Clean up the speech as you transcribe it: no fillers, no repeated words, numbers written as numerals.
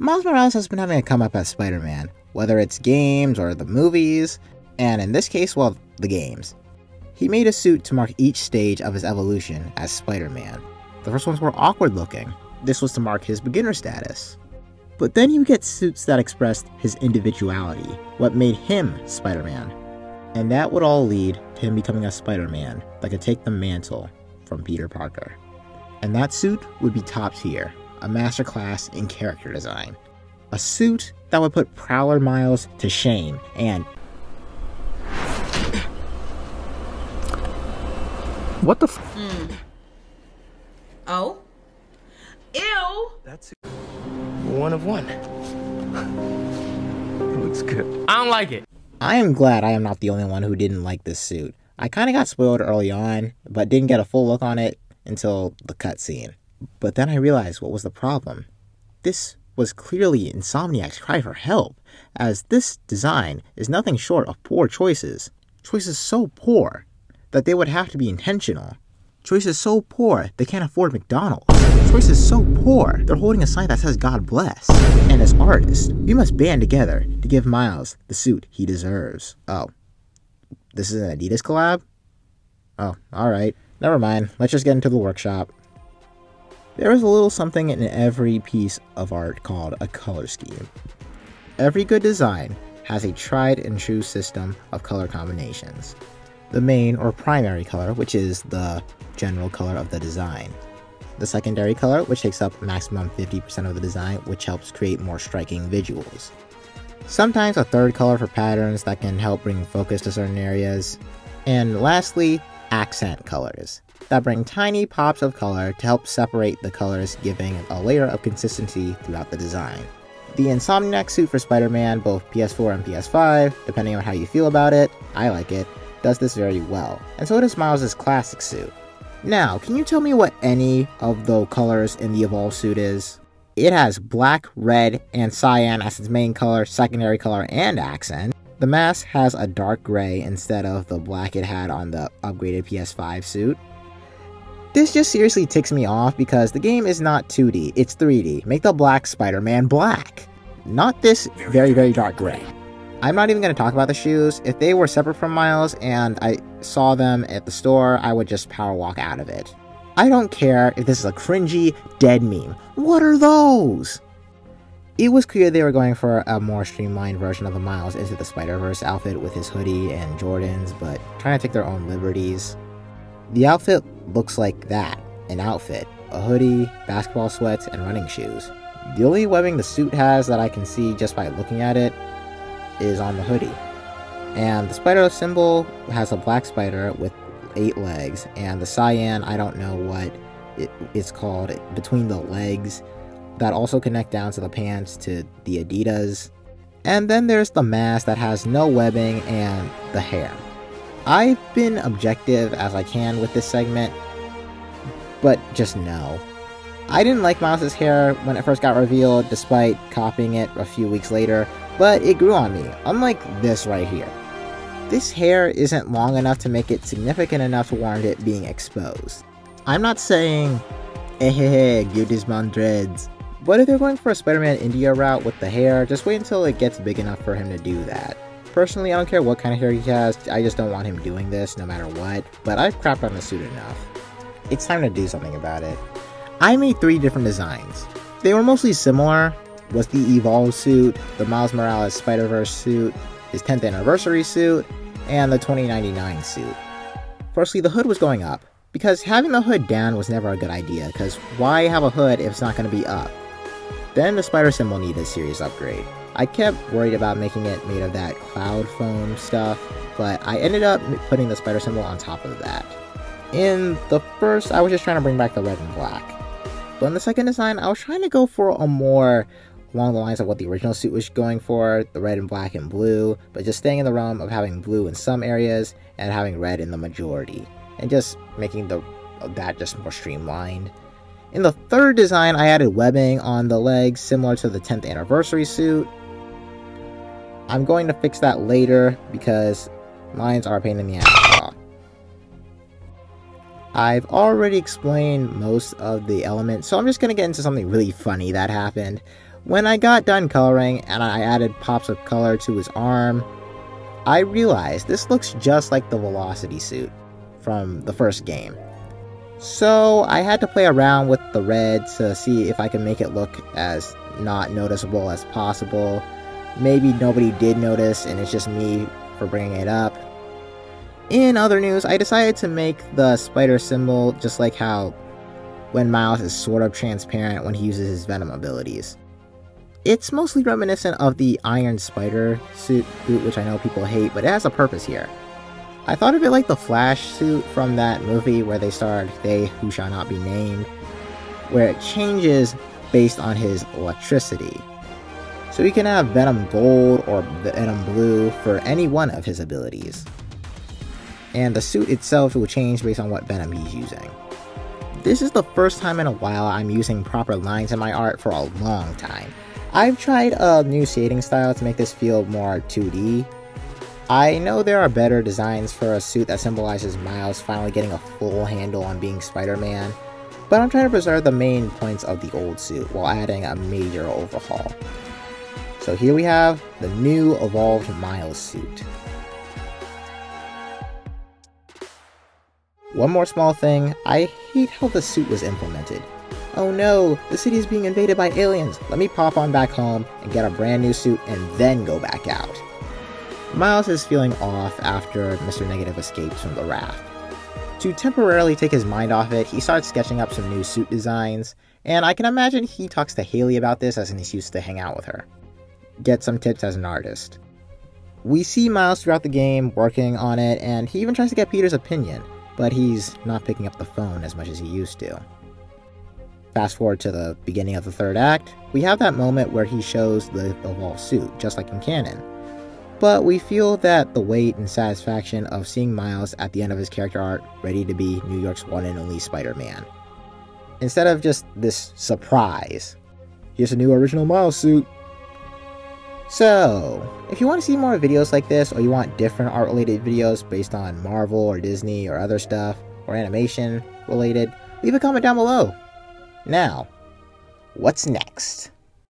Miles Morales has been having a come up as Spider-Man, whether it's games or the movies, and in this case, well, the games. He made a suit to mark each stage of his evolution as Spider-Man. The first ones were awkward looking. This was to mark his beginner status. But then you get suits that expressed his individuality, what made him Spider-Man. And that would all lead to him becoming a Spider-Man that could take the mantle from Peter Parker. And that suit would be top tier, a masterclass in character design. A suit that would put Prowler Miles to shame and... What the f- Oh? Ew! That's one of one. It looks good. I don't like it. I am glad I am not the only one who didn't like this suit. I kinda got spoiled early on, but didn't get a full look on it until the cutscene. But then I realized what was the problem. This was clearly Insomniac's cry for help, as this design is nothing short of poor choices. Choices so poor that they would have to be intentional. Choices so poor they can't afford McDonald's. Choices so poor they're holding a sign that says God bless. And as artists, we must band together to give Miles the suit he deserves. Oh, this is an Adidas collab? Oh, alright. Never mind, let's just get into the workshop. There is a little something in every piece of art called a color scheme. Every good design has a tried and true system of color combinations. The main or primary color, which is the general color of the design. The secondary color, which takes up maximum 50% of the design, which helps create more striking visuals. Sometimes a third color for patterns that can help bring focus to certain areas. And lastly, accent colors that bring tiny pops of color to help separate the colors, giving a layer of consistency throughout the design. The Insomniac suit for Spider-Man, both PS4 and PS5, depending on how you feel about it, I like it, does this very well, and so does Miles' classic suit. Now, can you tell me what any of the colors in the Evolve suit is? It has black, red, and cyan as its main color, secondary color, and accent. The mask has a dark gray instead of the black it had on the upgraded PS5 suit. This just seriously ticks me off because the game is not 2D, it's 3D. Make the black Spider-Man black, not this very, very dark gray. I'm not even going to talk about the shoes. If they were separate from Miles and I saw them at the store, I would just power walk out of it. I don't care if this is a cringy, dead meme. What are those? It was clear they were going for a more streamlined version of the Miles Into the Spider-Verse outfit with his hoodie and Jordans, but trying to take their own liberties. The outfit looks like that, an outfit, a hoodie, basketball sweats, and running shoes. The only webbing the suit has that I can see just by looking at it is on the hoodie. And the spider symbol has a black spider with 8 legs, and the cyan, I don't know what it's called, between the legs that also connect down to the pants to the Adidas. And then there's the mask that has no webbing and the hair. I've been objective as I can with this segment, but just no. I didn't like Miles' hair when it first got revealed, despite copying it a few weeks later, but it grew on me, unlike this right here. This hair isn't long enough to make it significant enough to warrant it being exposed. I'm not saying, give this man dreads, but if they're going for a Spider-Man India route with the hair, just wait until it gets big enough for him to do that. Personally, I don't care what kind of hair he has, I just don't want him doing this no matter what, but I've crapped on the suit enough. It's time to do something about it. I made 3 different designs. They were mostly similar, was the Evolve suit, the Miles Morales Spider-Verse suit, his 10th anniversary suit, and the 2099 suit. Firstly, the hood was going up, because having the hood down was never a good idea, because why have a hood if it's not going to be up? Then the spider symbol needed a serious upgrade. I kept worried about making it made of that cloud foam stuff, but I ended up putting the spider symbol on top of that. In the first, I was just trying to bring back the red and black. But in the second design, I was trying to go for a more along the lines of what the original suit was going for, the red and black and blue, but just staying in the realm of having blue in some areas and having red in the majority, and just making that just more streamlined. In the third design, I added webbing on the legs similar to the 10th anniversary suit. I'm going to fix that later because lines are a pain in the ass to draw. I've already explained most of the elements, so I'm just going to get into something really funny that happened. When I got done coloring and I added pops of color to his arm, I realized this looks just like the Velocity suit from the first game. So I had to play around with the red to see if I can make it look as not noticeable as possible. Maybe nobody did notice and it's just me for bringing it up. In other news, I decided to make the spider symbol just like how when Miles is sort of transparent when he uses his Venom abilities. It's mostly reminiscent of the Iron Spider suit, which I know people hate, but it has a purpose here. I thought of it like the Flash suit from that movie where they starred They Who Shall Not Be Named, where it changes based on his electricity. So you can have Venom Gold or Venom Blue for any one of his abilities. And the suit itself will change based on what Venom he's using. This is the first time in a while I'm using proper lines in my art for a long time. I've tried a new shading style to make this feel more 2D. I know there are better designs for a suit that symbolizes Miles finally getting a full handle on being Spider-Man, but I'm trying to preserve the main points of the old suit while adding a major overhaul. So here we have the new evolved Miles suit. One more small thing, I hate how the suit was implemented. Oh no, the city is being invaded by aliens. Let me pop on back home and get a brand new suit and then go back out. Miles is feeling off after Mr. Negative escapes from the raft. To temporarily take his mind off it, he starts sketching up some new suit designs, and I can imagine he talks to Haley about this as he's used to hang out with her. Get some tips as an artist. We see Miles throughout the game working on it, and he even tries to get Peter's opinion, but he's not picking up the phone as much as he used to. Fast forward to the beginning of the third act, we have that moment where he shows the evolved suit, just like in canon. But we feel that the weight and satisfaction of seeing Miles at the end of his character arc ready to be New York's one and only Spider-Man. Instead of just this surprise, here's a new original Miles suit. So, if you want to see more videos like this, or you want different art-related videos based on Marvel or Disney or other stuff, or animation related, leave a comment down below. Now, what's next?